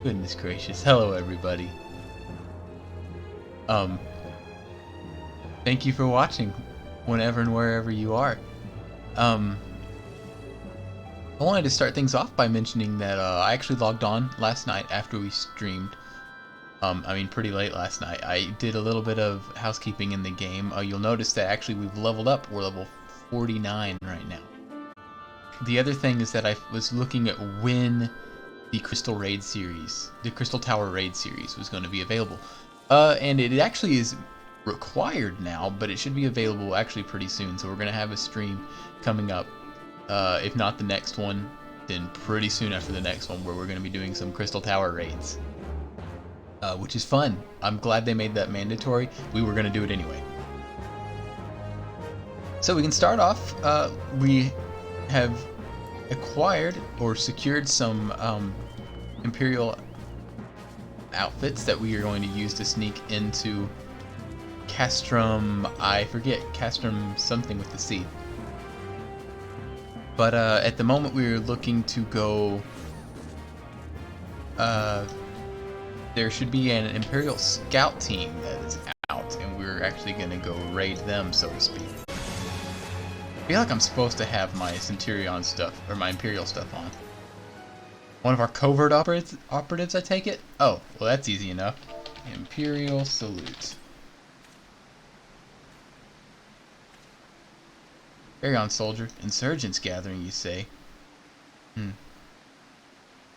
Goodness gracious. Hello everybody. Thank you for watching whenever and wherever you are. I wanted to start things off by mentioning that I actually logged on last night after we streamed. Pretty late last night. I did a little bit of housekeeping in the game. You'll notice that actually we've leveled up. We're level 49 right now. The other thing is that I was looking at when the Crystal Tower Raid series was going to be available. And it actually is required now, but it should be available actually pretty soon. So we're going to have a stream coming up. If not the next one, then pretty soon after the next one, where we're going to be doing some Crystal Tower raids. Which is fun. I'm glad they made that mandatory. We were going to do it anyway. So we can start off. We have acquired or secured some Imperial outfits that we are going to use to sneak into Castrum, I forget, Castrum something with the C. But at the moment we're looking to go, there should be an Imperial scout team that is out, and we're actually going to go raid them, so to speak. I feel like I'm supposed to have my Centurion stuff, or my Imperial stuff on. One of our covert operatives, I take it? Oh, well that's easy enough. Imperial salute. Carry on, soldier. Insurgents gathering, you say? I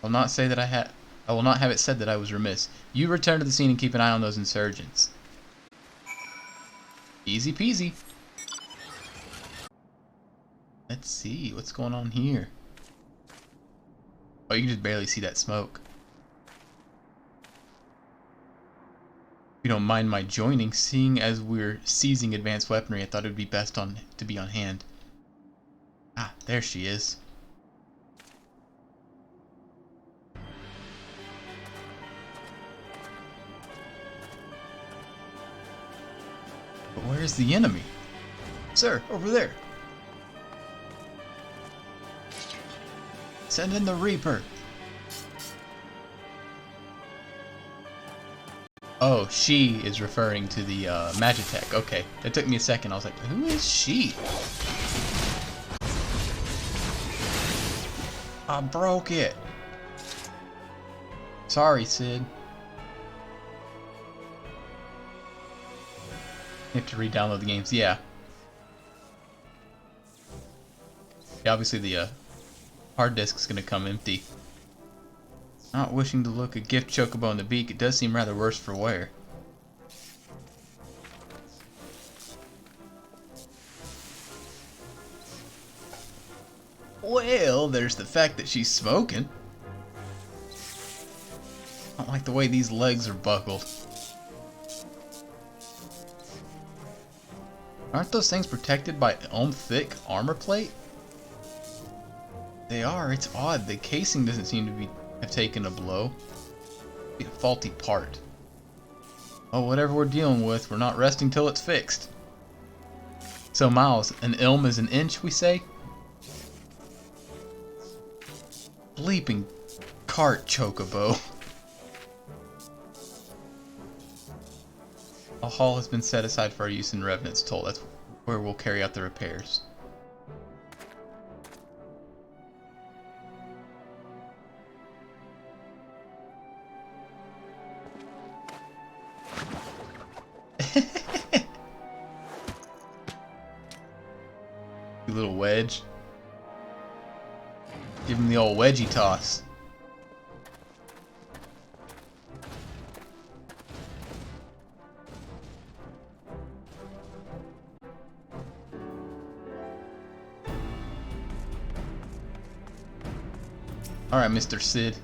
will not have it said that I was remiss. You return to the scene and keep an eye on those insurgents. Easy peasy. Let's see what's going on here. Oh, you can just barely see that smoke. If you don't mind my joining, seeing as we're seizing advanced weaponry, I thought it would be best to be on hand. Ah, there she is. But where's the enemy? Sir, over there. Send in the Reaper. Oh, she is referring to the Magitek. Okay, it took me a second. I was like, who is she? I broke it. Sorry, Sid. You have to re-download the games. Yeah. Obviously the hard disk is going to come empty. Not wishing to look a gift chocobo in the beak, it does seem rather worse for wear. Well, there's the fact that she's smoking. I don't like the way these legs are buckled. Aren't those things protected by thick armor plate? They are. It's odd. The casing doesn't seem to have taken a blow. Be a faulty part. Oh, whatever we're dealing with, we're not resting till it's fixed. So, Miles, an ilm is an inch, we say? Bleeping cart, chocobo. A hall has been set aside for our use in Revenant's Toll. That's where we'll carry out the repairs. You little wedge. Give him the old wedgie toss. Alright, Mr. Sid.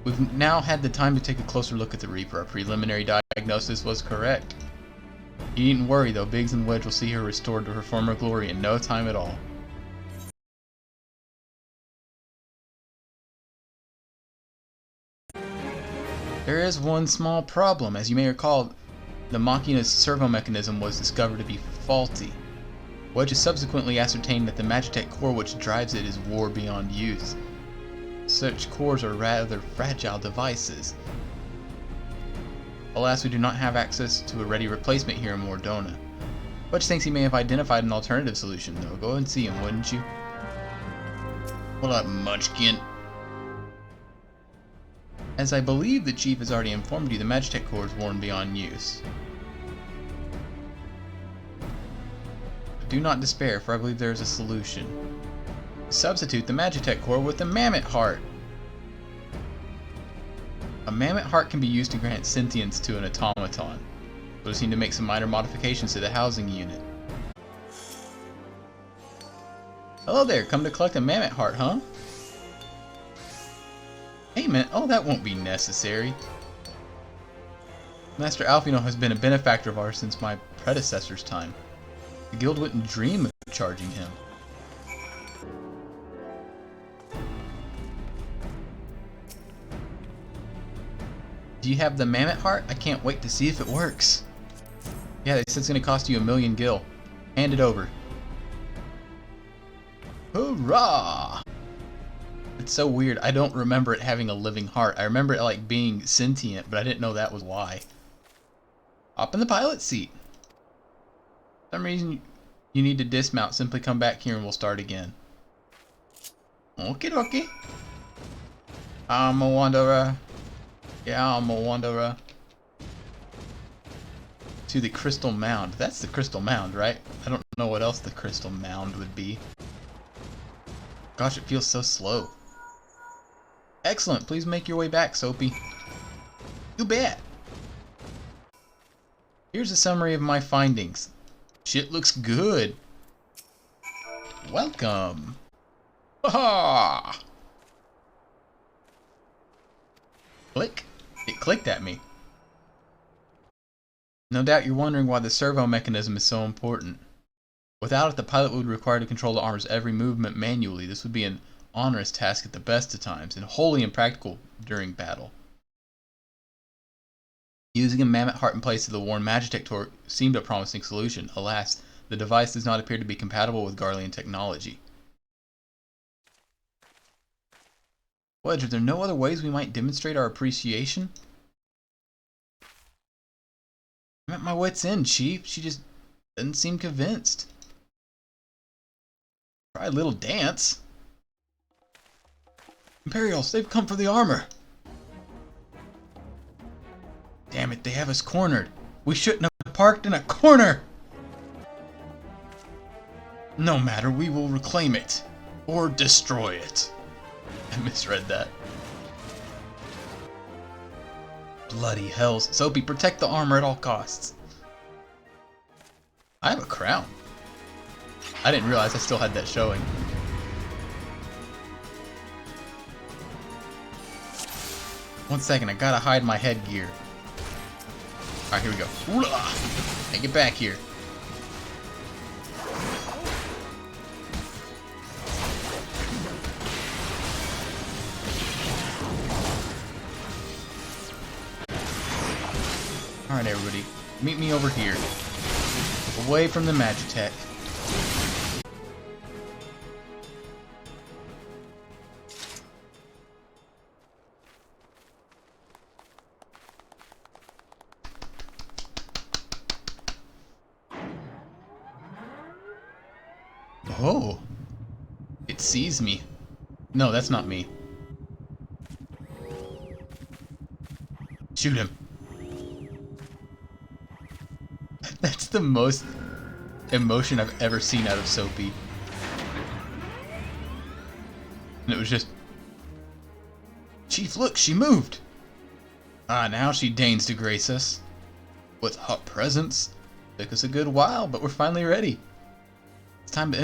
We've now had the time to take a closer look at the Reaper. Our preliminary diagnosis was correct. You needn't worry though, Biggs and Wedge will see her restored to her former glory in no time at all. There is one small problem. As you may recall, the Machina's servo mechanism was discovered to be faulty. Wedge has subsequently ascertained that the Magitek core which drives it is war beyond use. Such cores are rather fragile devices. Alas, we do not have access to a ready replacement here in Mordona. Butch thinks he may have identified an alternative solution, though. Go and see him, wouldn't you? What up, Munchkin? As I believe the Chief has already informed you, the Magitek core is worn beyond use. But do not despair, for I believe there is a solution. Substitute the Magitek core with the Mammoth Heart. A Mammoth Heart can be used to grant sentience to an automaton. We'll just need to make some minor modifications to the housing unit. Hello there, come to collect a Mammoth Heart, huh? Payment? Oh, that won't be necessary. Master Alfino has been a benefactor of ours since my predecessor's time. The guild wouldn't dream of charging him. Do you have the Mammoth Heart? I can't wait to see if it works. Yeah, they said it's going to cost you 1,000,000 gil. Hand it over. Hurrah! It's so weird. I don't remember it having a living heart. I remember it like being sentient, but I didn't know that was why. Hop in the pilot seat. For some reason you need to dismount. Simply come back here and we'll start again. Okie dokie. I'm a wanderer. Yeah, I'm a wanderer. To the Crystal Mound. That's the Crystal Mound, right? I don't know what else the Crystal Mound would be. Gosh, it feels so slow. Excellent. Please make your way back, Soapy. You bet. Here's a summary of my findings. Shit looks good. Welcome. Ha! Click. It clicked at me. No doubt you're wondering why the servo mechanism is so important. Without it, the pilot would require to control the armor's every movement manually. This would be an onerous task at the best of times, and wholly impractical during battle. Using a Mammoth Heart in place of the worn Magitek torque seemed a promising solution. Alas, the device does not appear to be compatible with Garlean technology. Wedge, are there no other ways we might demonstrate our appreciation? I'm at my wit's end, Chief. She just doesn't seem convinced. Try a little dance. Imperials, they've come for the armor. Damn it, they have us cornered. We shouldn't have parked in a corner. No matter, we will reclaim it. Or destroy it. I misread that. Bloody hells. Soapy, protect the armor at all costs. I have a crown. I didn't realize I still had that showing. One second, I gotta hide my headgear. Alright, here we go. Hey, get back here. Alright, everybody. Meet me over here. Away from the Magitek. Oh. It sees me. No, that's not me. Shoot him. That's the most emotion I've ever seen out of Soapy. And it was just... Chief, look, she moved! Ah, now she deigns to grace us. With her presence. Took us a good while, but we're finally ready. It's time to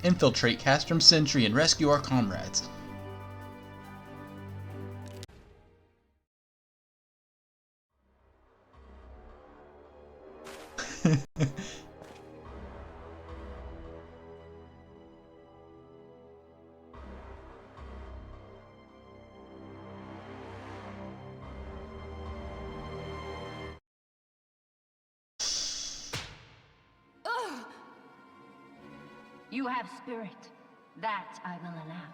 infiltrate Castrum Sentry and rescue our comrades. You have spirit. That I will allow.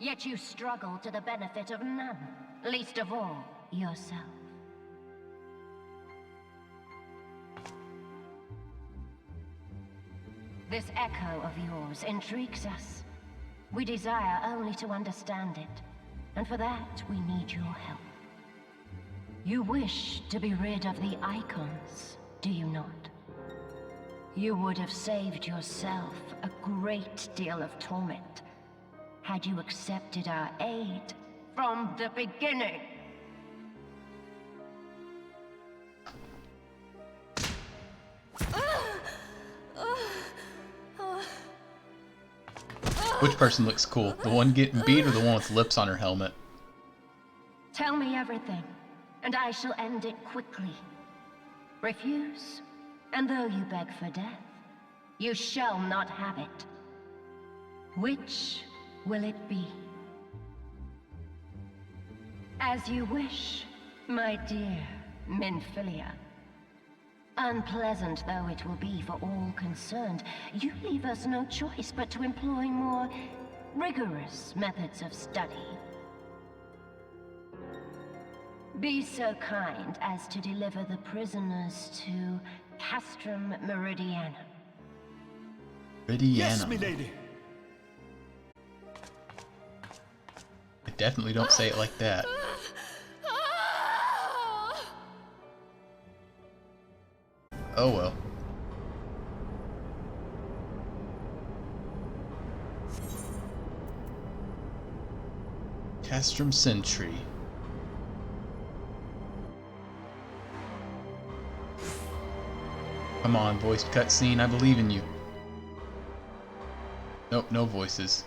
Yet you struggle to the benefit of none, least of all, yourself. This echo of yours intrigues us. We desire only to understand it, and for that we need your help. You wish to be rid of the icons, do you not? You would have saved yourself a great deal of torment had you accepted our aid from the beginning. Which person looks cool? The one getting beat or the one with lips on her helmet? Tell me everything, and I shall end it quickly. Refuse, and though you beg for death, you shall not have it. Which will it be? As you wish, my dear Minfilia. Unpleasant though it will be for all concerned, you leave us no choice but to employ more rigorous methods of study. Be so kind as to deliver the prisoners to Castrum Meridianum. Yes, milady. I definitely don't say it like that. Oh well. Castrum Sentry. Come on, voiced cutscene, I believe in you. Nope, no voices.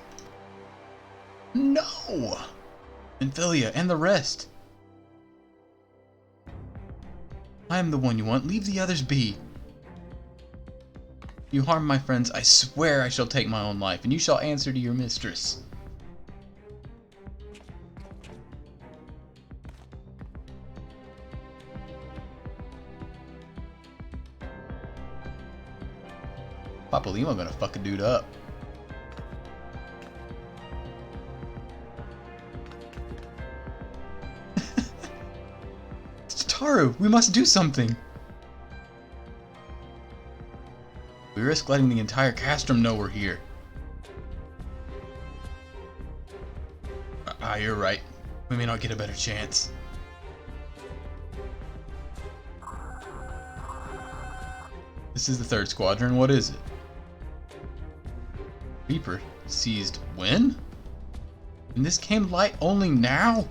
No! Minfilia and the rest. I am the one you want. Leave the others be. You harm my friends, I swear I shall take my own life, and you shall answer to your mistress. Papa Lima gonna fuck a dude up. Taru, we must do something. We risk letting the entire Castrum know we're here. You're right. We may not get a better chance. This is the third squadron. What is it? Reaper seized when? And this came light only now?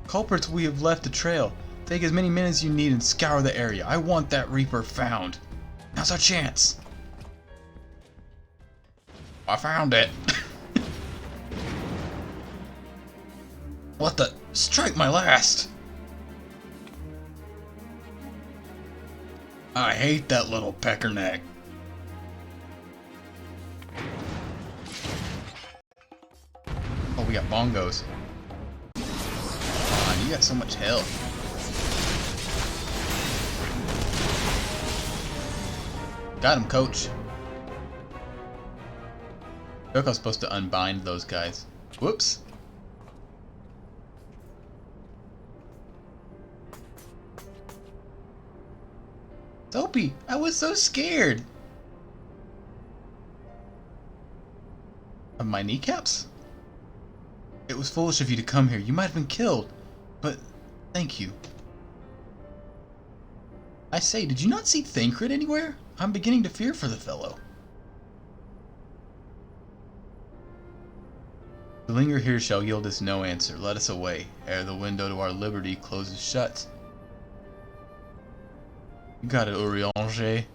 Culprits, we have left a trail. Take as many men as you need and scour the area. I want that Reaper found. Now's our chance. I found it. What the? Strike my last. I hate that little peckerneck. Oh, we got bongos. You got so much health. Got him, coach. I feel like I was supposed to unbind those guys. Whoops. Soapy, I was so scared. Of my kneecaps? It was foolish of you to come here. You might have been killed. But, thank you. I say, did you not see Thancred anywhere? I'm beginning to fear for the fellow. To linger here shall yield us no answer. Let us away, ere the window to our liberty closes shut. You got it, Eorzean.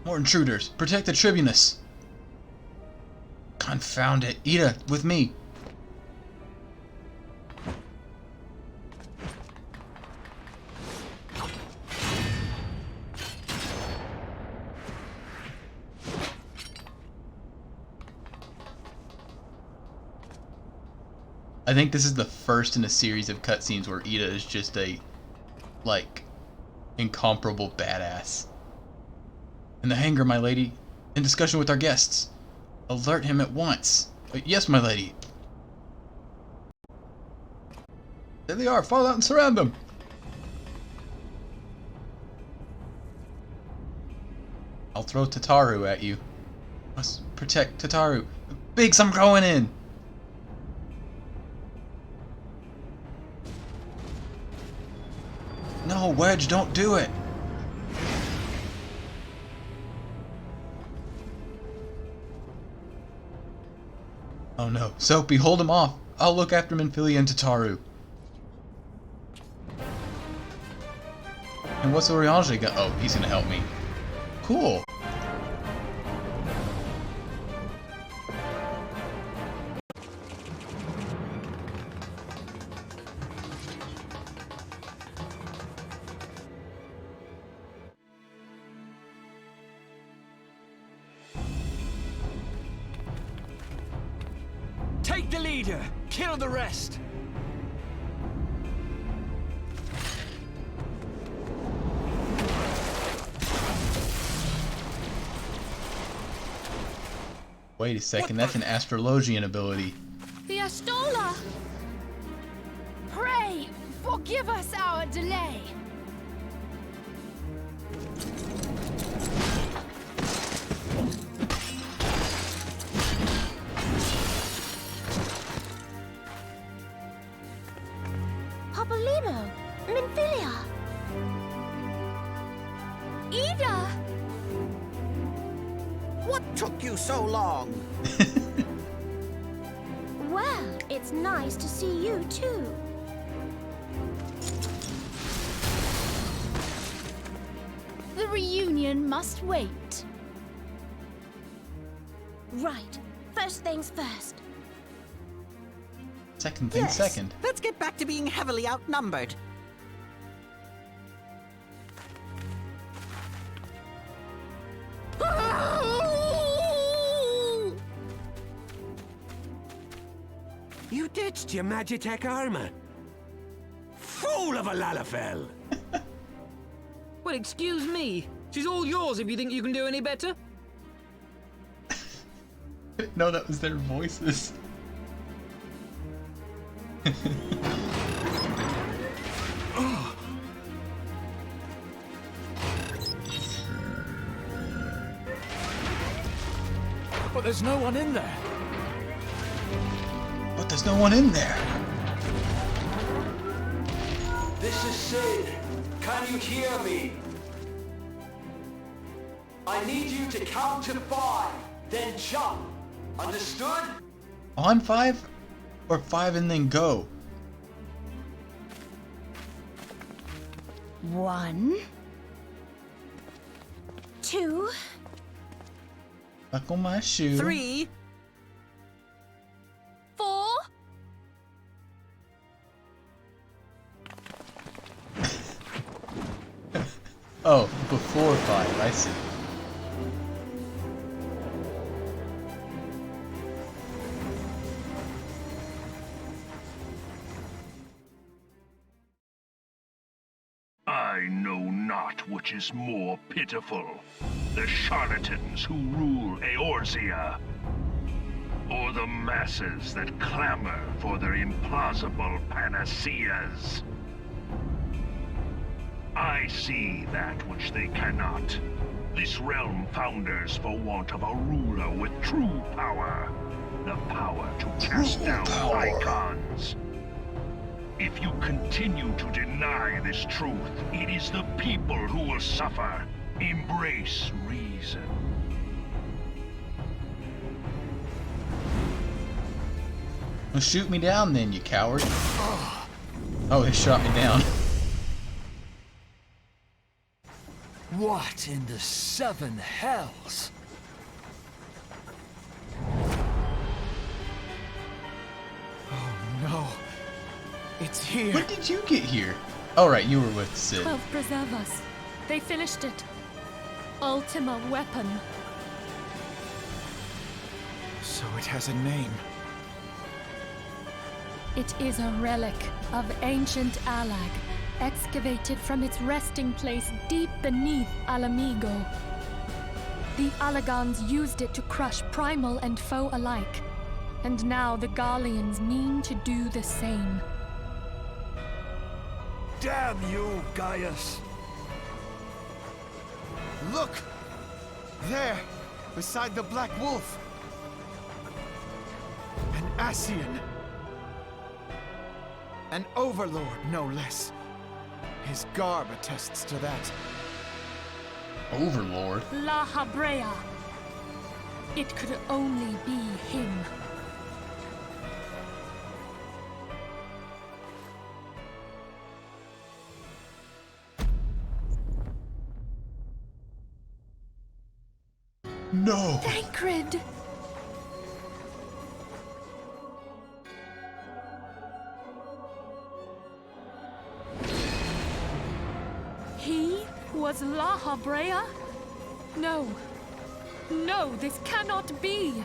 More intruders! Protect the tribunus! Confound it! Ida, with me! I think this is the first in a series of cutscenes where Ida is just a, like, Incomparable badass. In the hangar, my lady. In discussion with our guests. Alert him at once. Yes, my lady. There they are. Fall out and surround them. I'll throw Tataru at you. Must protect Tataru. Biggs, I'm going in. No, Wedge, don't do it. Oh no. Soapy, hold him off. I'll look after Minfilia and Tataru. And what's Eorzea gonna... Oh, he's gonna help me. Cool. Take the leader, kill the rest. Wait a second, that's an astrologian ability. The Astola! Pray, forgive us our delay. Papolino, Minfilia. Ida! What took you so long? Well, it's nice to see you too. The reunion must wait. Right. First things first. Second thing Yes, second. let's get back to being heavily outnumbered. You ditched your Magitek armor. Fool of a Lalafell! Well, excuse me. She's all yours if you think you can do any better. No, that was their voices. But there's no one in there. But there's no one in there. This is Sid. Can you hear me? I need you to count to 5, then jump. Understood? On 5? Or 5 and then go? 1, 2, Buckle my shoe. 3, 4. Oh, before 5, I see. I know not which is more pitiful, the charlatans who rule Eorzea, or the masses that clamor for their implausible panaceas. I see that which they cannot. This realm founders for want of a ruler with true power. The power to cast down icons. If you continue to deny this truth, it is the people who will suffer. Embrace reason. Well, shoot me down then, you coward. Oh, he shot me down. What in the 7 hells? Oh no. It's here. When did you get here? Oh, right, you were with Sid. 12 preserve us. They finished it. Ultima Weapon. So it has a name. It is a relic of ancient Allag, excavated from its resting place deep beneath Alamigo. The Allagans used it to crush primal and foe alike, and now the Garleans mean to do the same. Damn you, Gaius! Look! There, beside the Black Wolf! An Ascian! An overlord, no less. His garb attests to that. Overlord? Lahabrea. It could only be him. No! Thancred! He was Lahabrea? No. No, this cannot be!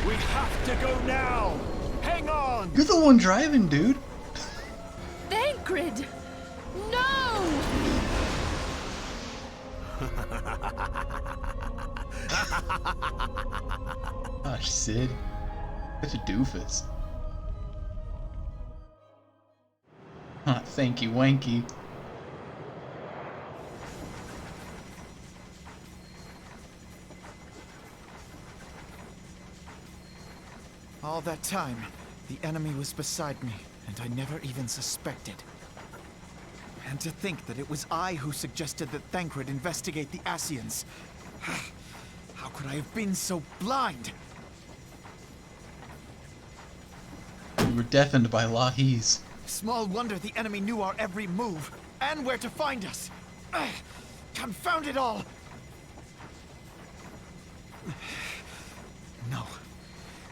We have to go now! Hang on! You're the one driving, dude! Thancred! No! Gosh, Sid. Such a doofus. Huh, thank you, Wanky. All that time, the enemy was beside me, and I never even suspected. And to think that it was I who suggested that Thancred investigate the Ascians. How could I have been so blind? We were deafened by Lahis. Small wonder the enemy knew our every move, and where to find us. Confound it all! No.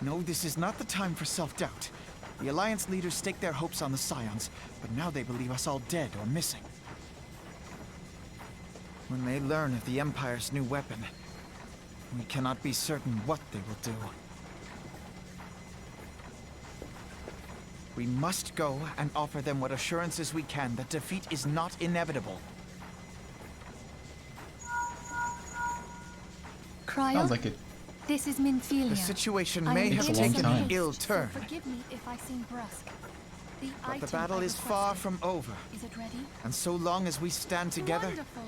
No, this is not the time for self-doubt. The Alliance leaders stake their hopes on the Scions, but now they believe us all dead or missing. When they learn of the Empire's new weapon, we cannot be certain what they will do. We must go and offer them what assurances we can that defeat is not inevitable. Cryo? Sounds like it. This is Minfilia. The situation I may am have here to taken an haste, ill so turn, forgive me if I seem brusque. but the item battle I is far requested. from over. Is it ready? And so long as we stand together, Wonderful.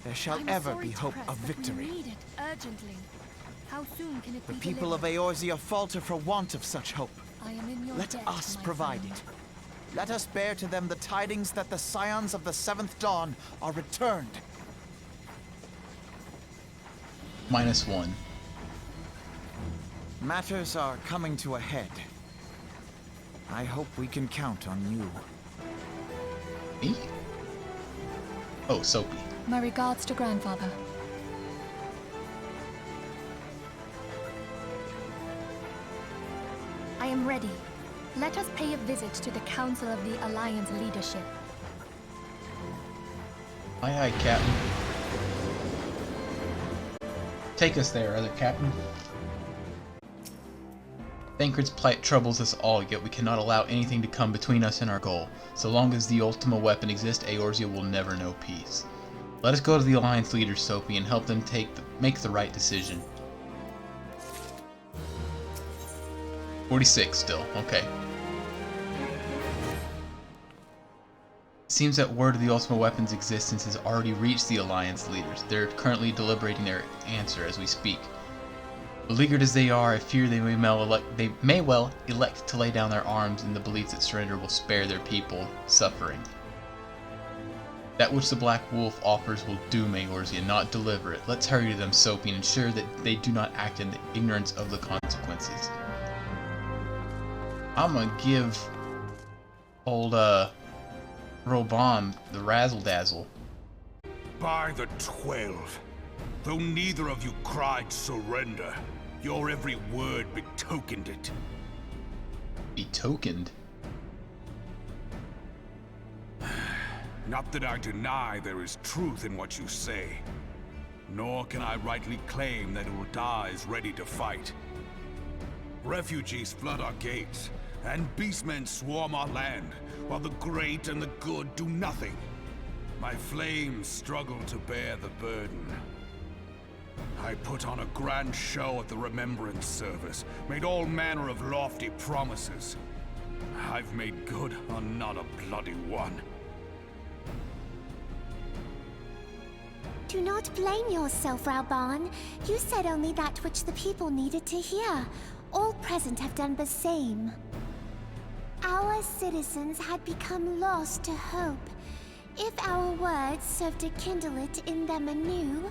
there shall I'm ever sorry be to hope press, of but we victory. need it urgently. How soon can it The be people of delivered? Eorzea falter for want of such hope. I am in your Let debt, us my provide friend. it. Let us bear to them the tidings that the Scions of the Seventh Dawn are returned. -1. Matters are coming to a head. I hope we can count on you. Me? Oh, Soapy. My regards to grandfather. I am ready. Let us pay a visit to the Council of the Alliance leadership. Aye, aye, Captain. Take us there, other Captain. Thancred's plight troubles us all, yet we cannot allow anything to come between us and our goal. So long as the Ultima Weapon exists, Eorzea will never know peace. Let us go to the Alliance leaders, Soapy, and help them make the right decision. 46 still, okay. It seems that word of the Ultima Weapon's existence has already reached the Alliance leaders. They're currently deliberating their answer as we speak. Beleaguered as they are, I fear they may well elect to lay down their arms in the belief that surrender will spare their people suffering. That which the Black Wolf offers will doom Eorzea, not deliver it. Let's hurry to them, Soapy, and ensure that they do not act in the ignorance of the consequences. I'm gonna give old Raubahn the razzle-dazzle. By the 12, though neither of you cried surrender, your every word betokened it. Betokened? Not that I deny there is truth in what you say, nor can I rightly claim that Ultima is ready to fight. Refugees flood our gates, and beastmen swarm our land, while the great and the good do nothing. My flames struggle to bear the burden. I put on a grand show at the Remembrance Service, made all manner of lofty promises. I've made good on not a bloody one. Do not blame yourself, Raubahn. You said only that which the people needed to hear. All present have done the same. Our citizens had become lost to hope. If our words serve to kindle it in them anew,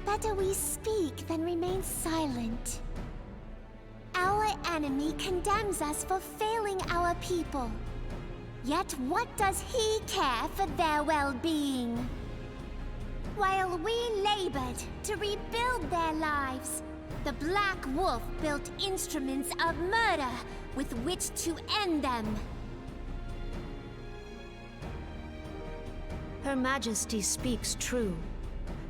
better we speak than remain silent. Our enemy condemns us for failing our people. Yet what does he care for their well-being? While we labored to rebuild their lives, the Black Wolf built instruments of murder with which to end them. Her Majesty speaks true.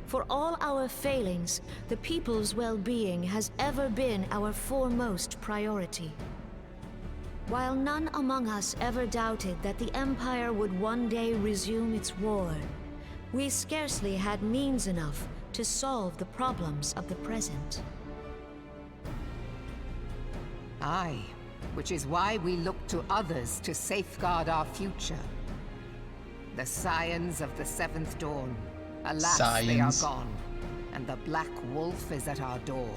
For all our failings, the people's well-being has ever been our foremost priority. While none among us ever doubted that the Empire would one day resume its war, we scarcely had means enough to solve the problems of the present. Aye, which is why we look to others to safeguard our future. The Scions of the Seventh Dawn. Alas, they are gone, and the Black Wolf is at our door.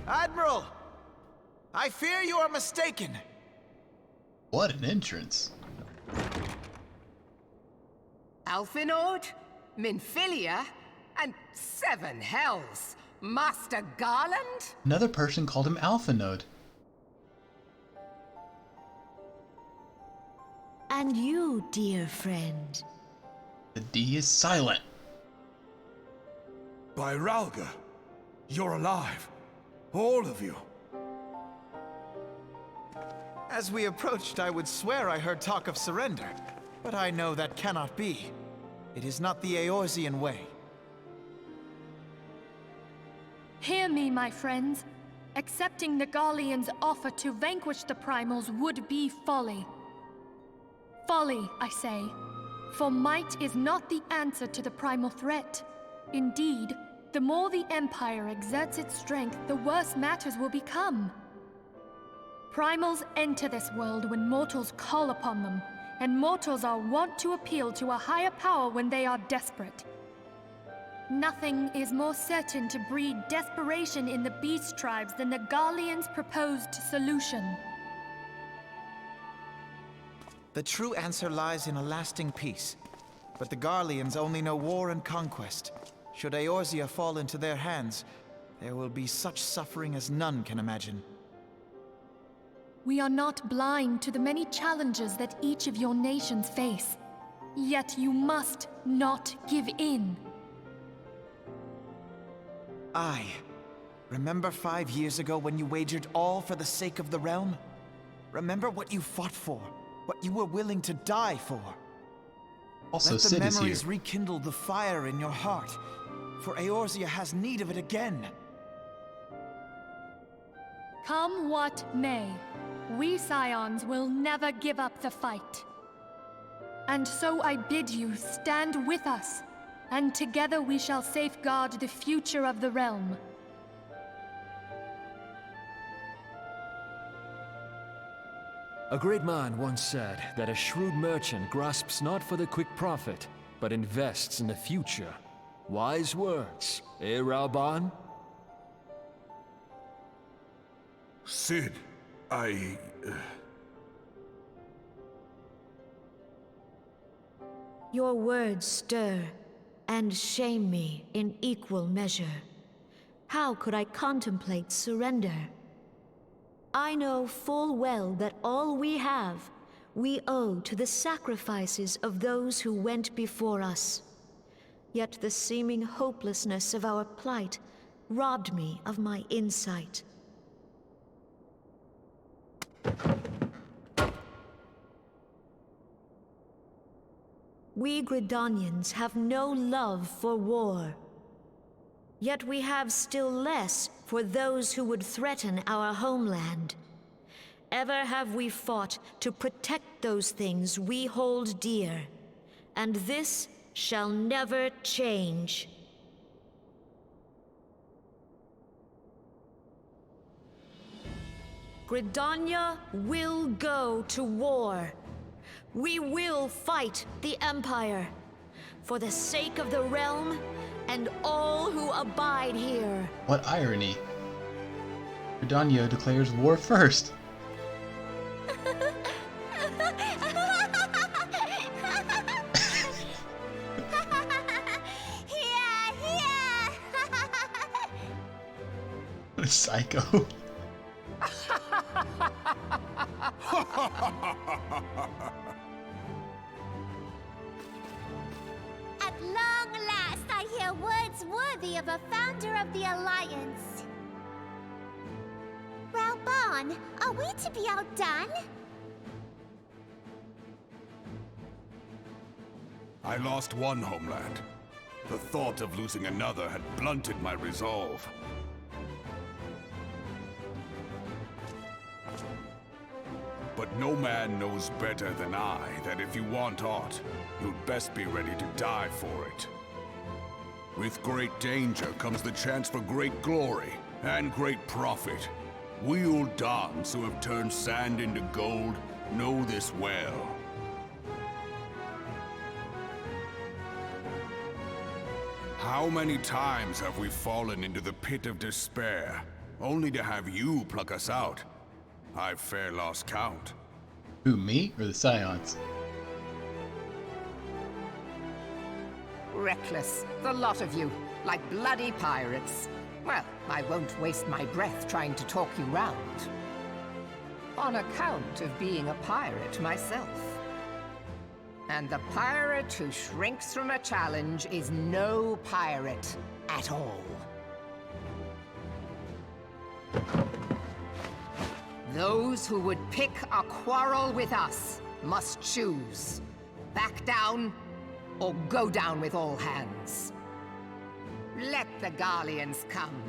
Admiral! I fear you are mistaken. What an entrance. Alphinord, Minfilia, and seven hells. Master Garland? Another person called him Alphanode. And you, dear friend. The D is silent. By Ralga, you're alive. All of you. As we approached, I would swear I heard talk of surrender, but I know that cannot be. It is not the Eorzean way. Hear me, my friends. Accepting the Garleans' offer to vanquish the Primals would be folly. Folly, I say. For might is not the answer to the Primal threat. Indeed, the more the Empire exerts its strength, the worse matters will become. Primals enter this world when mortals call upon them, and mortals are wont to appeal to a higher power when they are desperate. Nothing is more certain to breed desperation in the beast tribes than the Garleans' proposed solution. The true answer lies in a lasting peace. But the Garleans only know war and conquest. Should Eorzea fall into their hands, there will be such suffering as none can imagine. We are not blind to the many challenges that each of your nations face. Yet you must not give in. Aye. Remember 5 years ago when you wagered all for the sake of the realm? Remember what you fought for, what you were willing to die for. Also, let the Sid is memories here. rekindle the fire in your heart, for Eorzea has need of it again. Come what may, we Scions will never give up the fight. And so I bid you stand with us, and together we shall safeguard the future of the realm. A great man once said that a shrewd merchant grasps not for the quick profit, but invests in the future. Wise words, eh, Raubahn? Sid, Your words stir and shame me in equal measure. How could I contemplate surrender? I know full well that all we have, we owe to the sacrifices of those who went before us. Yet the seeming hopelessness of our plight robbed me of my insight. We Gridanians have no love for war. Yet we have still less for those who would threaten our homeland. Ever have we fought to protect those things we hold dear, and this shall never change. Gridania will go to war. We will fight the Empire for the sake of the realm and all who abide here. What irony. Gridania declares war first. What a psycho. At long last, I hear words worthy of a founder of the Alliance. Raubahn, are we to be outdone? I lost one homeland. The thought of losing another had blunted my resolve. But no man knows better than I that if you want aught, you'd best be ready to die for it. With great danger comes the chance for great glory and great profit. We Uldans who have turned sand into gold know this well. How many times have we fallen into the pit of despair, only to have you pluck us out? I've fair lost count. Who, me or the Scions? Reckless, the lot of you, like bloody pirates. Well, I won't waste my breath trying to talk you round. On account of being a pirate myself. And the pirate who shrinks from a challenge is no pirate at all. Those who would pick a quarrel with us must choose. Back down, or go down with all hands. Let the Garleans come.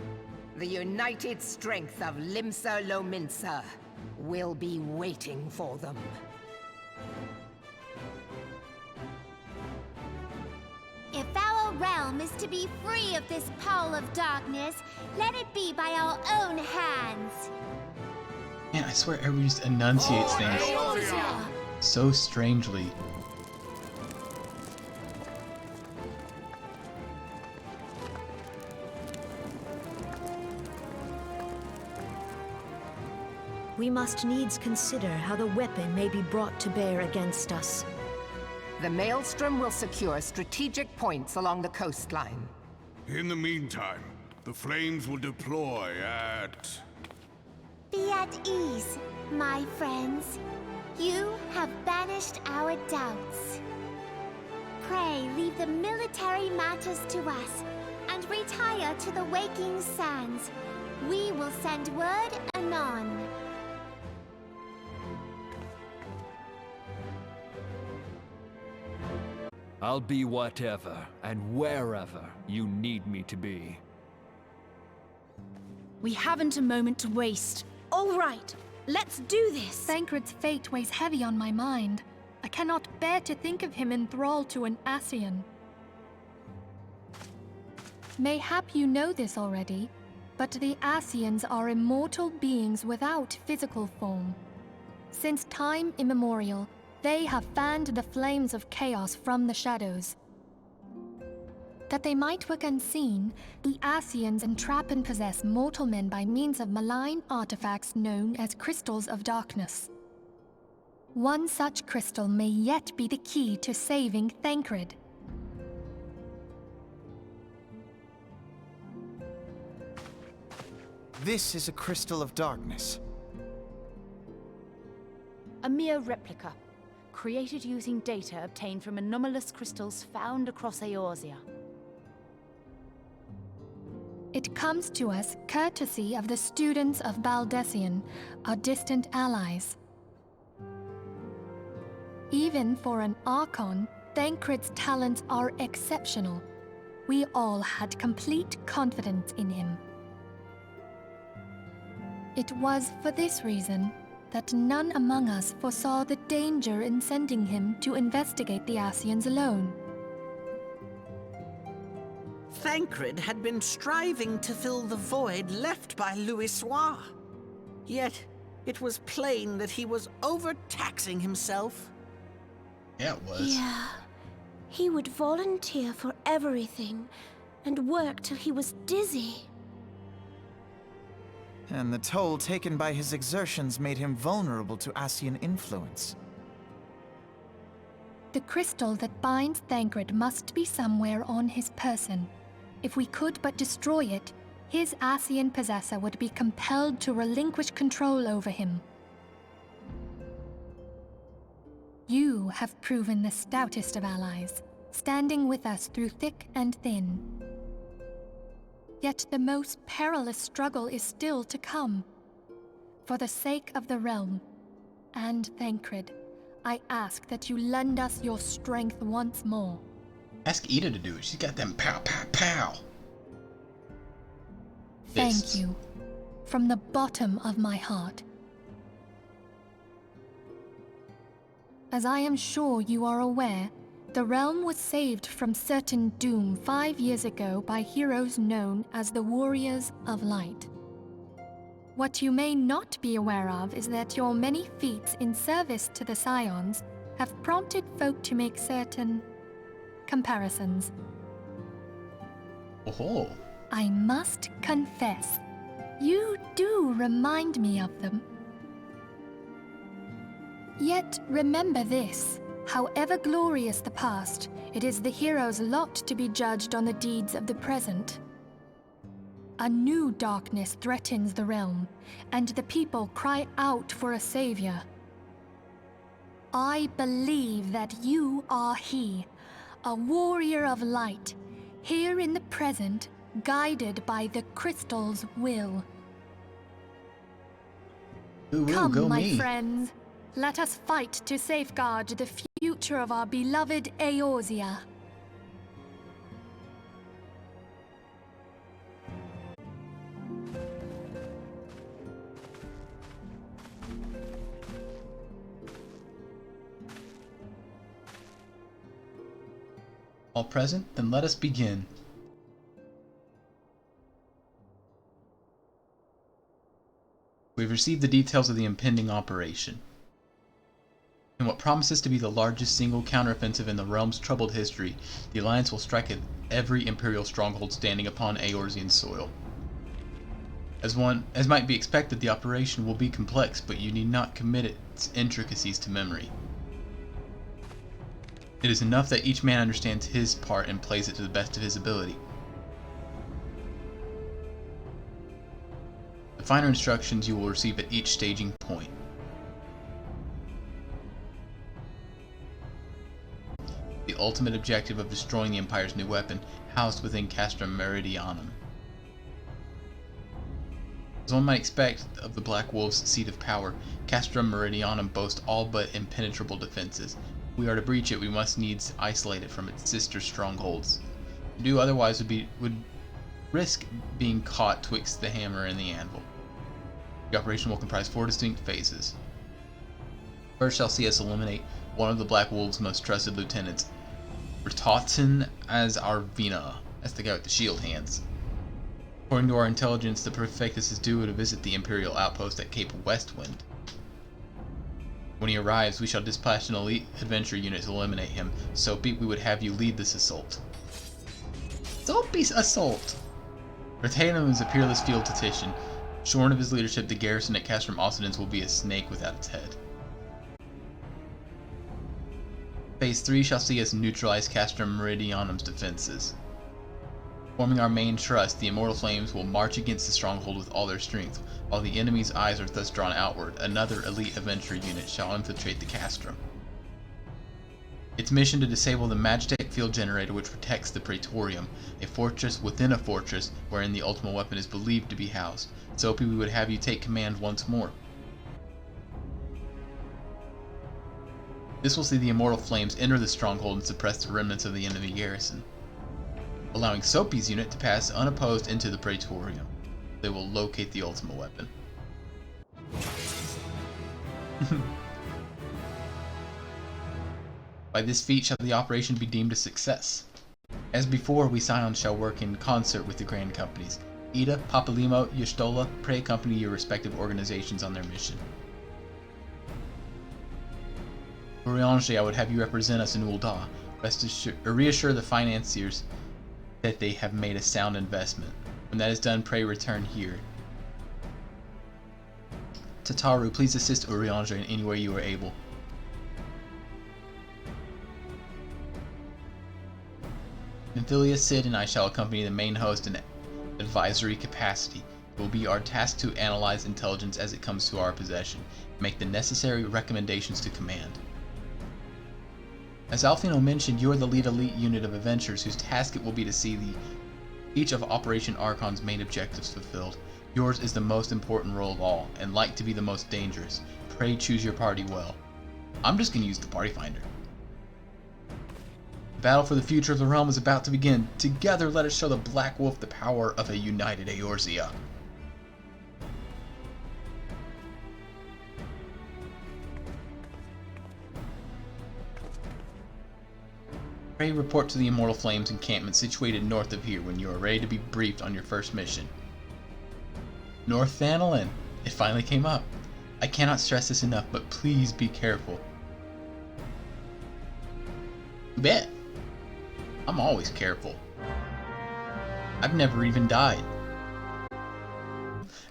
The united strength of Limsa Lominsa will be waiting for them. If our realm is to be free of this pall of darkness, let it be by our own hands. Man, I swear everybody just enunciates things so strangely. We must needs consider how the weapon may be brought to bear against us. The Maelstrom will secure strategic points along the coastline. In the meantime, the flames will deploy at... Be at ease, my friends. You have banished our doubts. Pray leave the military matters to us, and retire to the waking sands. We will send word anon. I'll be whatever and wherever you need me to be. We haven't a moment to waste. All right, let's do this! Thancred's fate weighs heavy on my mind. I cannot bear to think of him in thrall to an Scion. Mayhap you know this already, but the Scions are immortal beings without physical form. Since time immemorial, they have fanned the flames of chaos from the shadows. That they might work unseen, the Scions entrap and possess mortal men by means of malign artifacts known as crystals of darkness. One such crystal may yet be the key to saving Thancred. This is a crystal of darkness. A mere replica, created using data obtained from anomalous crystals found across Eorzea. It comes to us courtesy of the students of Baelsar, our distant allies. Even for an Archon, Thancred's talents are exceptional. we all had complete confidence in him. It was for this reason that none among us foresaw the danger in sending him to investigate the Scions alone. Thancred had been striving to fill the void left by Louisoix. Yet, it was plain that he was overtaxing himself. Yeah, it was. Yeah. He would volunteer for everything and work till he was dizzy. And the toll taken by his exertions made him vulnerable to Ascian influence. The crystal that binds Thancred must be somewhere on his person. If we could but destroy it, his Ascian possessor would be compelled to relinquish control over him. You have proven the stoutest of allies, standing with us through thick and thin. Yet the most perilous struggle is still to come. For the sake of the realm and Thancred, I ask that you lend us your strength once more. Ask Ida to do it. She's got them pow, pow, pow. Thank you, from the bottom of my heart. As I am sure you are aware, the realm was saved from certain doom 5 years ago by heroes known as the Warriors of Light. What you may not be aware of is that your many feats in service to the Scions have prompted folk to make certain comparisons. Oh. I must confess, you do remind me of them. Yet remember this, however glorious the past, it is the hero's lot to be judged on the deeds of the present. A new darkness threatens the realm, and the people cry out for a savior. I believe that you are he, a warrior of light, here in the present, guided by the crystal's will. Come, my friends, let us fight to safeguard the future of our beloved Eorzea. All present? Then let us begin. We've received the details of the impending operation. In what promises to be the largest single counteroffensive in the realm's troubled history, the Alliance will strike at every Imperial stronghold standing upon Eorzean soil. As might be expected, the operation will be complex, but you need not commit its intricacies to memory. It is enough that each man understands his part and plays it to the best of his ability. The finer instructions you will receive at each staging point. The ultimate objective of destroying the Empire's new weapon, housed within Castrum Meridianum. As one might expect of the Black Wolf's seat of power, Castrum Meridianum boasts all but impenetrable defenses. If we are to breach it, we must needs isolate it from its sister strongholds. To do otherwise would risk being caught twixt the hammer and the anvil. The operation will comprise 4 distinct phases. First shall see us eliminate one of the Black Wolf's most trusted lieutenants, Rtaughton as Arvina. That's the guy with the shield hands. According to our intelligence, the Perfectus is due to visit the Imperial outpost at Cape Westwind. When he arrives, we shall dispatch an elite adventure unit to eliminate him. Soapy, we would have you lead this assault. Soapy's assault! Rtaughton is a peerless field tactician. Shorn of his leadership, the garrison at Castrom Occidens will be a snake without its head. Phase 3 shall see us neutralize Castrum Meridianum's defenses. Forming our main thrust, the Immortal Flames will march against the stronghold with all their strength. While the enemy's eyes are thus drawn outward, another elite adventure unit shall infiltrate the Castrum. Its mission to disable the Magitek field generator which protects the Praetorium, a fortress within a fortress wherein the Ultima Weapon is believed to be housed. Soapy, we would have you take command once more. This will see the Immortal Flames enter the stronghold and suppress the remnants of the enemy garrison. allowing Soapy's unit to pass unopposed into the Praetorium. They will locate the Ultima Weapon. By this feat shall the operation be deemed a success. As before, we Scions shall work in concert with the Grand Companies. Ida, Papalimo, Y'shtola, pray accompany your respective organizations on their mission. Eorzea, I would have you represent us in Ul'dah. Reassure the financiers that they have made a sound investment. When that is done, pray return here. Tataru, please assist Eorzea in any way you are able. Nymphilia, Sid, and I shall accompany the main host in advisory capacity. It will be our task to analyze intelligence as it comes to our possession, and make the necessary recommendations to command. As Alfino mentioned, you are the lead elite unit of adventurers whose task it will be to see each of Operation Archon's main objectives fulfilled. Yours is the most important role of all, and like to be the most dangerous. Pray choose your party well. I'm just going to use the party finder. The battle for the future of the realm is about to begin. Together, let us show the Black Wolf the power of a united Eorzea. Pray report to the Immortal Flames encampment situated north of here when you are ready to be briefed on your first mission. North Thanalin. It finally came up. I cannot stress this enough, but please be careful. Bet. I'm always careful. I've never even died.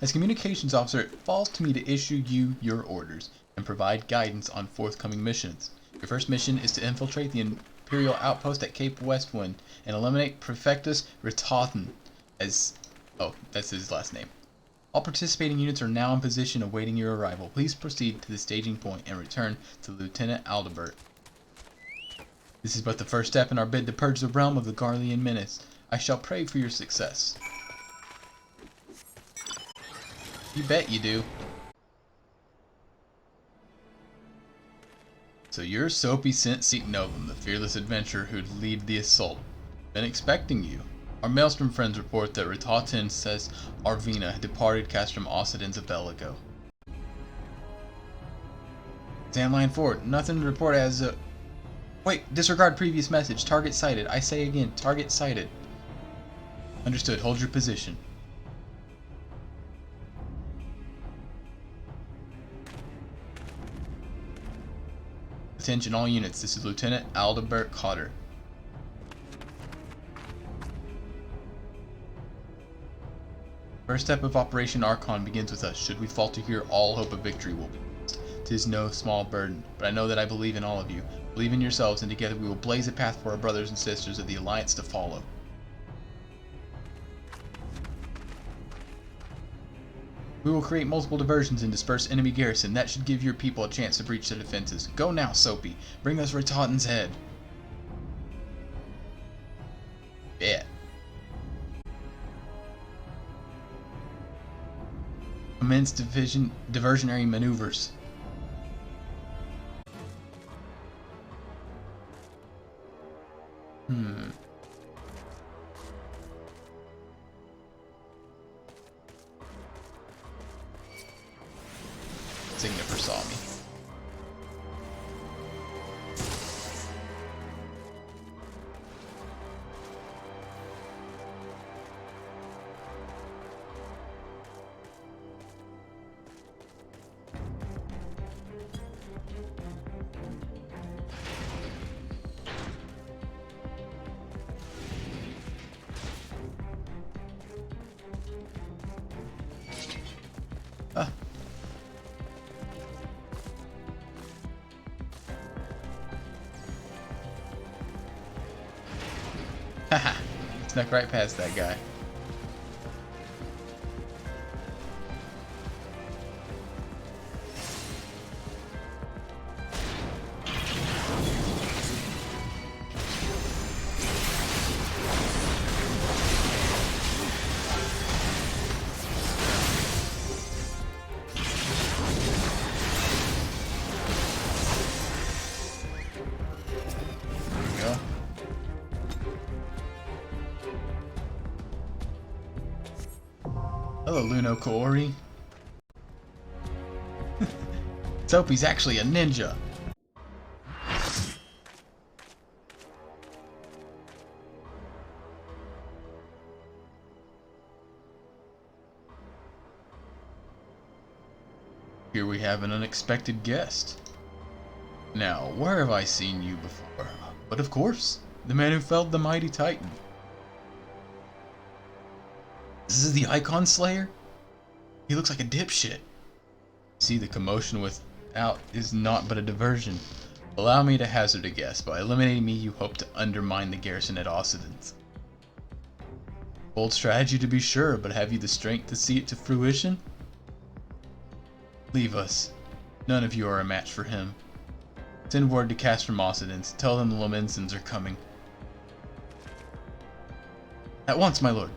As communications officer, it falls to me to issue you your orders and provide guidance on forthcoming missions. Your first mission is to infiltrate the Imperial outpost at Cape Westwind and eliminate Prefectus Ritathan that's his last name. All participating units are now in position awaiting your arrival. Please proceed to the staging point and return to Lieutenant Aldebert. This is but the first step in our bid to purge the realm of the Garlean menace. I shall pray for your success. You bet you do. So you're Soapy Sent Seek Novum, the fearless adventurer who'd lead the assault. Been expecting you. Our Maelstrom friends report that Ritathan says Arvina had departed Castrom Occidens a bell ago. Sandline 4, nothing to report as a... Wait, disregard previous message. Target sighted. I say again, target sighted. Understood. Hold your position. Attention all units. This is Lieutenant Aldebert Cotter. First step of Operation Archon begins with us. Should we falter here, all hope of victory will be lost. 'Tis no small burden, but I know that I believe in all of you. Believe in yourselves, and together we will blaze a path for our brothers and sisters of the Alliance to follow. We will create multiple diversions and disperse enemy garrison. That should give your people a chance to breach their defenses. Go now, Soapy. Bring us Ritathan's head. Yeah. Commence diversionary maneuvers. Thing never saw me. Haha, snuck right past that guy. Hello, Luno Kaori. Soapy's actually a ninja. Here we have an unexpected guest. Now, where have I seen you before? But of course, the man who felled the mighty Titan. This is the Icon Slayer? He looks like a dipshit. See, the commotion without is not but a diversion. Allow me to hazard a guess. By eliminating me, you hope to undermine the garrison at Occidens. Bold strategy to be sure, but have you the strength to see it to fruition? Leave us. None of you are a match for him. Send word to Castrom Occidens. Tell them the Lomensons are coming. At once, my lord.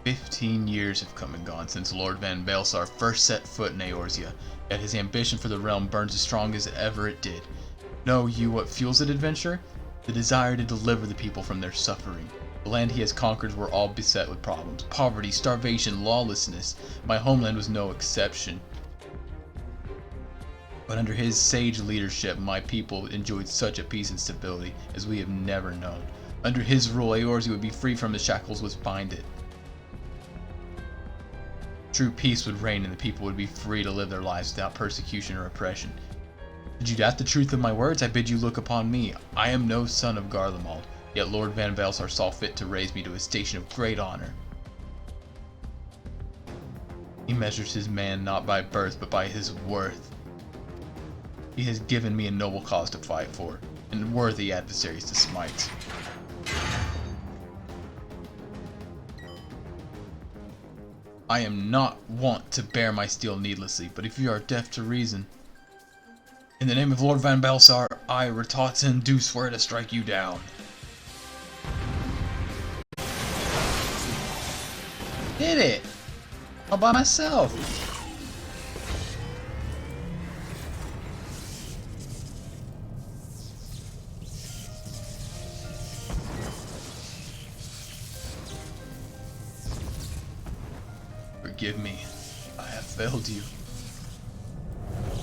"15 years have come and gone since Lord Van Baelsar first set foot in Eorzea, yet his ambition for the realm burns as strong as ever it did. Know you what fuels that adventure? The desire to deliver the people from their suffering. The land he has conquered were all beset with problems. Poverty, starvation, lawlessness. My homeland was no exception. But under his sage leadership, my people enjoyed such a peace and stability as we have never known. Under his rule, Eorzea would be free from the shackles which bind it. True peace would reign and the people would be free to live their lives without persecution or oppression. Did you doubt the truth of my words? I bid you look upon me. I am no son of Garlemald, yet Lord Van Baelsar saw fit to raise me to a station of great honor. He measures his man not by birth, but by his worth. He has given me a noble cause to fight for, and worthy adversaries to smite. I am not wont to bear my steel needlessly, but if you are deaf to reason, in the name of Lord Van Baelsar, I, Ratotson, do swear to strike you down. Did it! All by myself! Forgive me, I have failed you.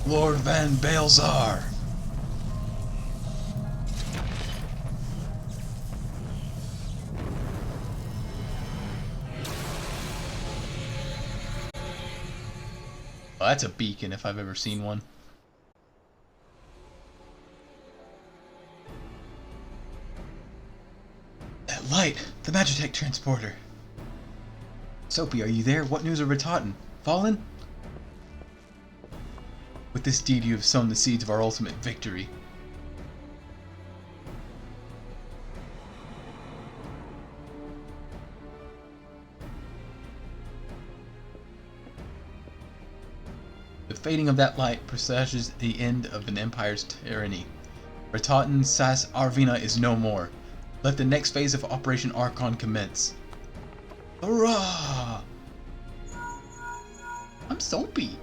Lord Van Baelsar! Well, that's a beacon if I've ever seen one. That light! The Magitek transporter! Soapy, are you there? What news of Ratotton? Fallen? With this deed you have sown the seeds of our ultimate victory. The fading of that light presages the end of an empire's tyranny. Ratotton Sas Arvina is no more. Let the next phase of Operation Archon commence. Hurrah! I'm Soapy.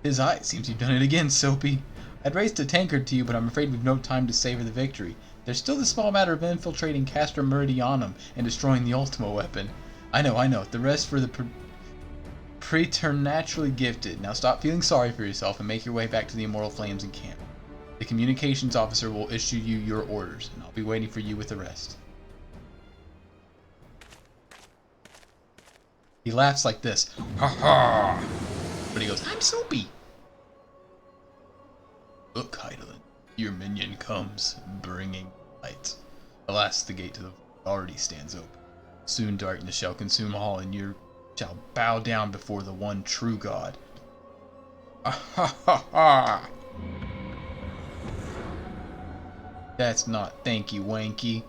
His eye, it seems you've done it again, Soapy. I'd raised a Thancred to you, but I'm afraid we've no time to savor the victory. There's still the small matter of infiltrating Castrum Meridianum and destroying the Ultima Weapon. I know. The rest for the preternaturally gifted. Now stop feeling sorry for yourself and make your way back to the Immortal Flames in camp. The communications officer will issue you your orders, and I'll be waiting for you with the rest. He laughs like this. Ha ha! But he goes, I'm Soapy! Look, Heidelin, your minion comes, bringing light. Alas, the gate to the void already stands open. Soon darkness shall consume all, and you shall bow down before the one true God. Ah ha ha ha! That's not thanky wanky.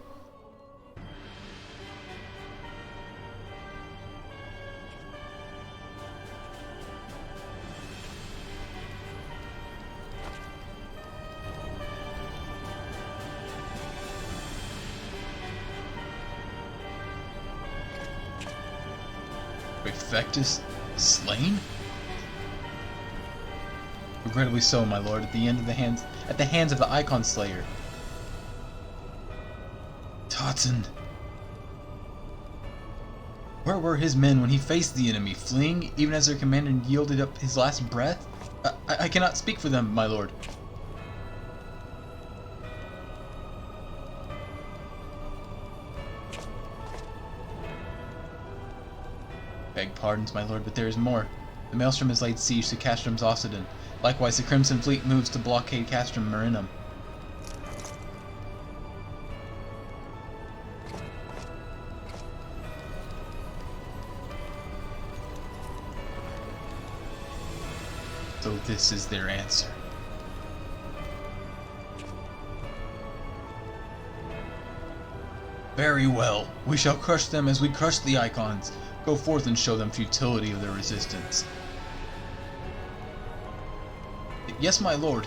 Prefectus slain? Regrettably so, my lord. At the end of the hands at the hands of the Icon Slayer. Totten. Where were his men when he faced the enemy, fleeing even as their commander yielded up his last breath? I cannot speak for them, my lord. Beg pardons, my lord, but there is more. The Maelstrom has laid siege to Castrom Occidens. Likewise, the Crimson Fleet moves to blockade Castrum Meridianum. So this is their answer. Very well. We shall crush them as we crush the Icons. Go forth and show them futility of their resistance. Yes, my lord.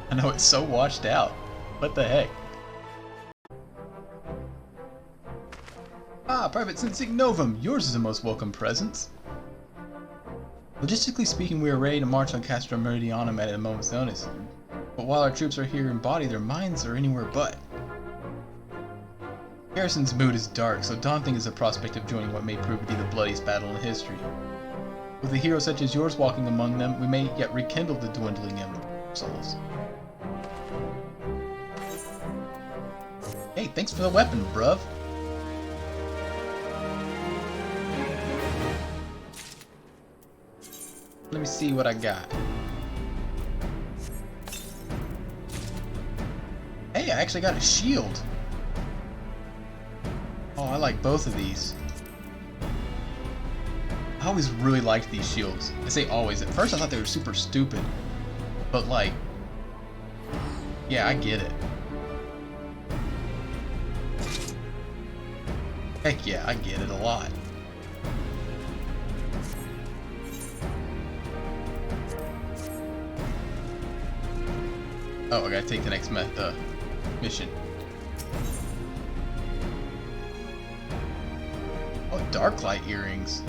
I know it's so washed out. What the heck? Ah, Private Sensei Novum, yours is a most welcome presence. Logistically speaking, we are ready to march on Castrum Meridianum at a moment's notice. But while our troops are here in body, their minds are anywhere but. Garrison's mood is dark, so daunting is the prospect of joining what may prove to be the bloodiest battle in history. With a hero such as yours walking among them, we may yet rekindle the dwindling souls. Hey, thanks for the weapon, bruv. Let me see what I got. Hey, I actually got a shield. Oh, I like both of these. I always really liked these shields. I say always. At first I thought they were super stupid. But like, yeah, I get it. Heck yeah, I get it a lot. Oh, I gotta take the next mission. Oh, Darklight earrings.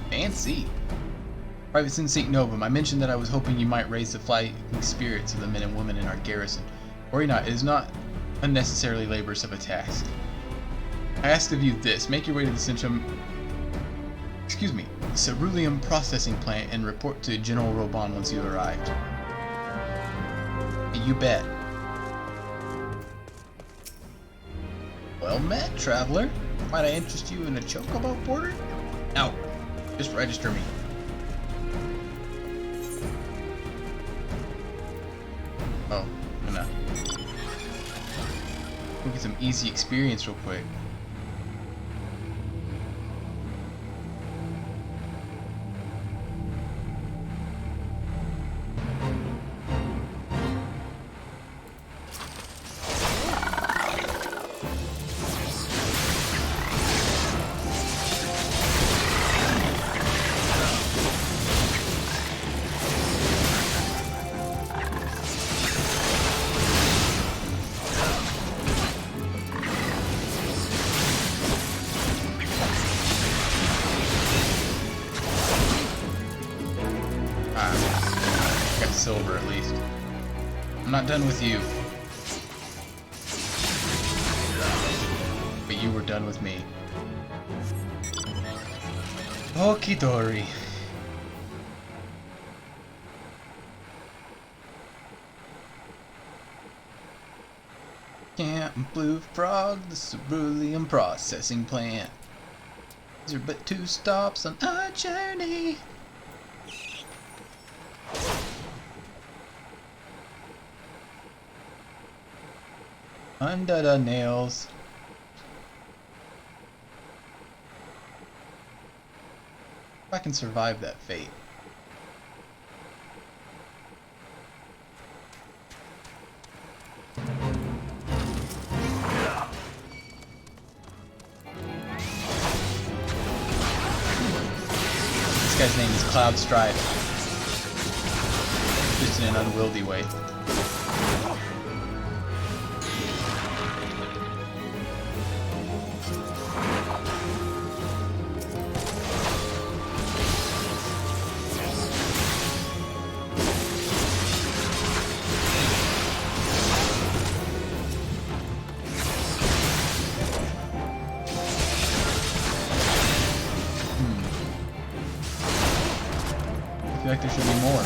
Fancy. Private Sensei Novum, I mentioned that I was hoping you might raise the flying spirits of the men and women in our garrison. Worry not, it is not unnecessarily laborious of a task. I ask of you this, make your way to the Ceruleum processing plant and report to General Raubahn once you arrived. You bet. Well met, traveler. Might I interest you in a chocobo porter? No, just register me. Oh, no. We'll get some easy experience real quick. Silver at least. I'm not done with you. But you were done with me. Okidori. Camp Blue Frog, the Ceruleum processing plant. These are but 2 stops on our journey. Under the nails. If I can survive that fate. This guy's name is Cloud Strife. Just in an unwieldy way. feel like there should be more.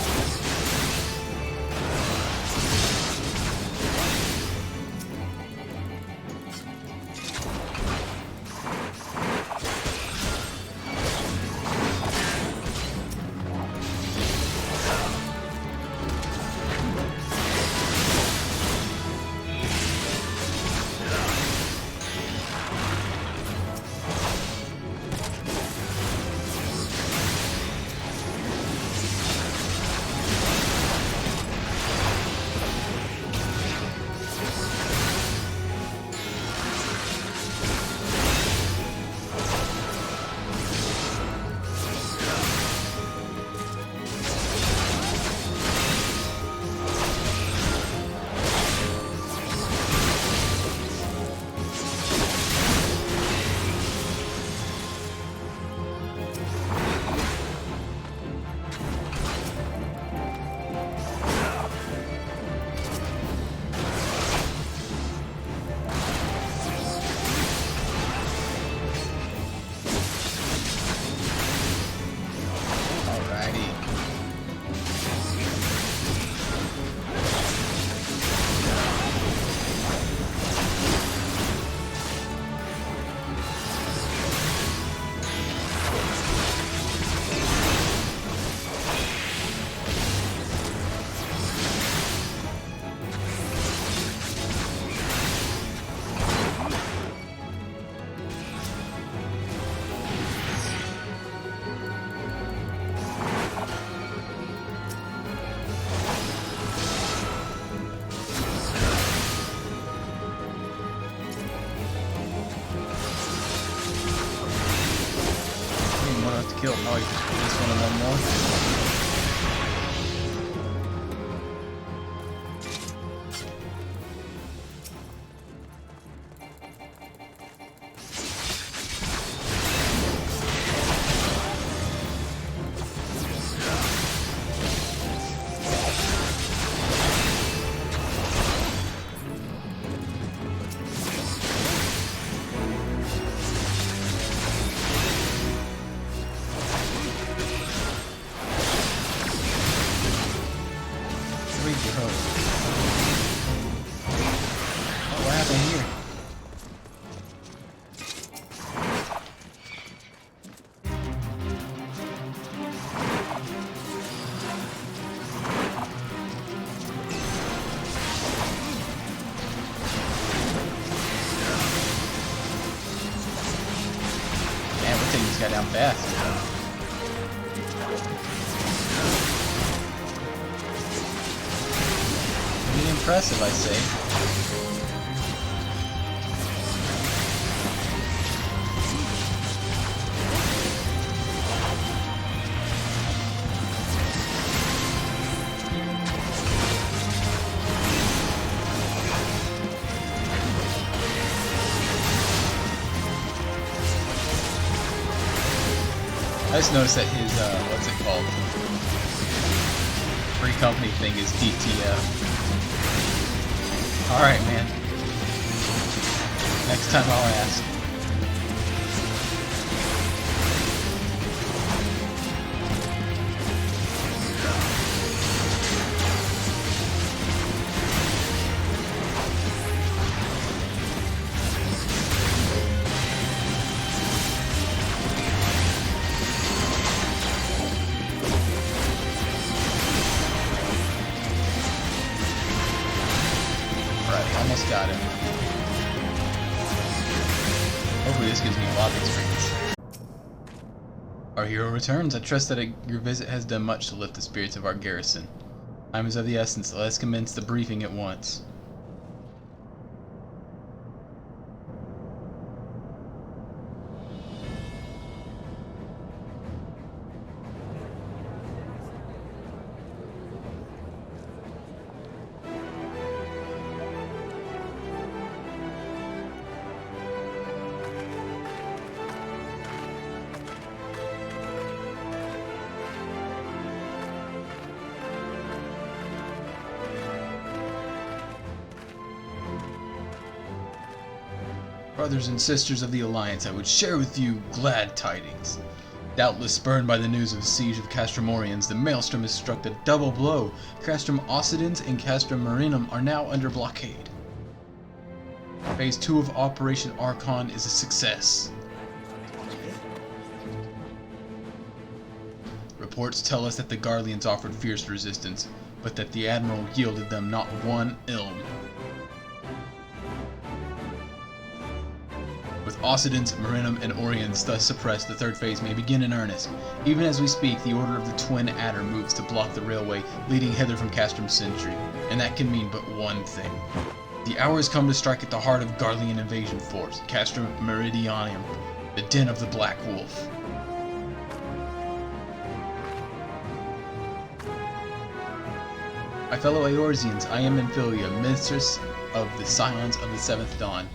Kill probably this one and one more. What happened here? Man, we're taking this guy down fast. Impressive, I say. I just noticed that his, what's it called? Free company thing is DTF. Alright, man. Next time I'll ask. Almost got him. Hopefully this gives me a lot of experience. Our hero returns. I trust that your visit has done much to lift the spirits of our garrison. Time is of the essence. Let us commence the briefing at once. Brothers and sisters of the Alliance, I would share with you glad tidings. Doubtless spurred by the news of the siege of Castrum Occidens, the Maelstrom has struck a double blow. Castrom Occidens and Castrum Meridianum are now under blockade. Phase 2 of Operation Archon is a success. Reports tell us that the Garleans offered fierce resistance, but that the Admiral yielded them not one ilm. With Occidens, Meridianum, and Oriens thus suppressed, the third phase may begin in earnest. Even as we speak, the Order of the Twin Adder moves to block the railway leading hither from Castrum Sentry, and that can mean but one thing. The hour has come to strike at the heart of Garlean invasion force, Castrum Meridianum, the den of the Black Wolf. My fellow Eorzeans, I am Imphilia, mistress of the Scions of the Seventh Dawn.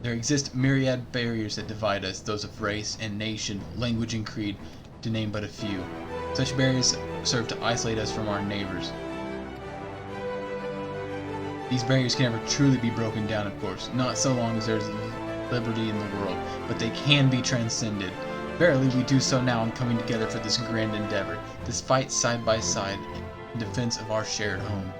There exist myriad barriers that divide us, those of race and nation, language and creed, to name but a few. Such barriers serve to isolate us from our neighbors. These barriers can never truly be broken down, of course, not so long as there is liberty in the world, but they can be transcended. Verily, we do so now in coming together for this grand endeavor, this fight side by side in defense of our shared home.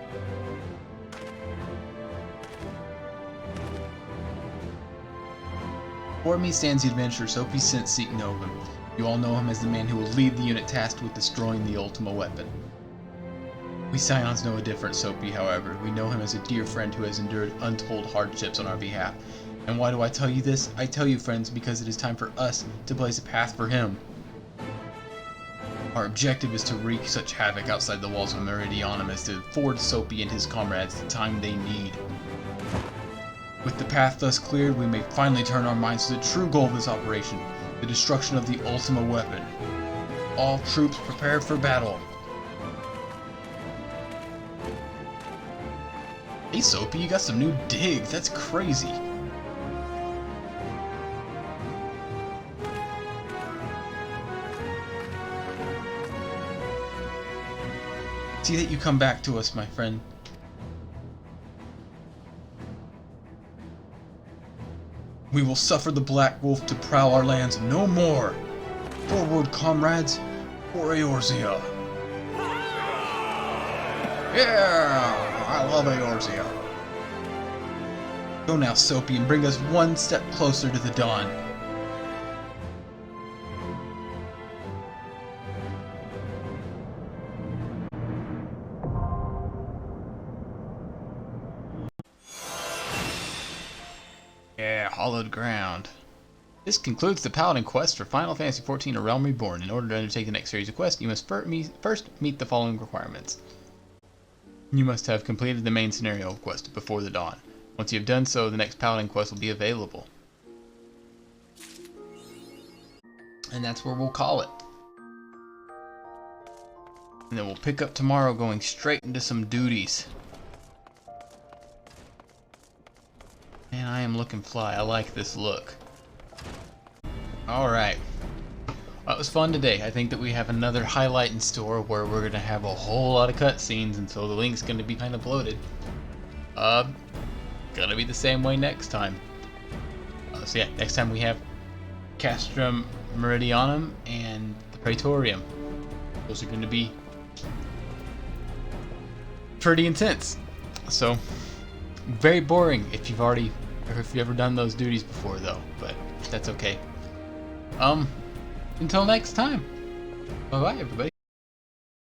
Before me stands the adventurer Sophie Sent Seek Novum. You all know him as the man who will lead the unit tasked with destroying the Ultima Weapon. We Scions know a different Sophie, however. We know him as a dear friend who has endured untold hardships on our behalf. And why do I tell you this? I tell you, friends, because it is time for us to blaze a path for him. Our objective is to wreak such havoc outside the walls of Meridianum as to afford Sophie and his comrades the time they need. With the path thus cleared, we may finally turn our minds to the true goal of this operation, the destruction of the Ultima Weapon. All troops prepared for battle. Hey Sophie, you got some new digs, that's crazy. See that you come back to us, my friend. We will suffer the Black Wolf to prowl our lands no more. Forward, comrades, for Eorzea. Yeah, I love Eorzea. Go now, Sophie, and bring us one step closer to the dawn. Yeah, hallowed ground. This concludes the Paladin quest for Final Fantasy XIV: A Realm Reborn. In order to undertake the next series of quests, you must first meet the following requirements. You must have completed the main scenario quest before the dawn. Once you have done so, the next Paladin quest will be available. And that's where we'll call it. And then we'll pick up tomorrow going straight into some duties. Man, I am looking fly. I like this look. Alright. That was fun today. I think that we have another highlight in store where we're going to have a whole lot of cutscenes, and so the link's going to be kind of bloated. Gonna be the same way next time. So yeah, next time we have Castrum Meridianum and the Praetorium. Those are going to be pretty intense. So, very boring if you've ever done those duties before though, but that's okay. Until next time. Bye bye everybody.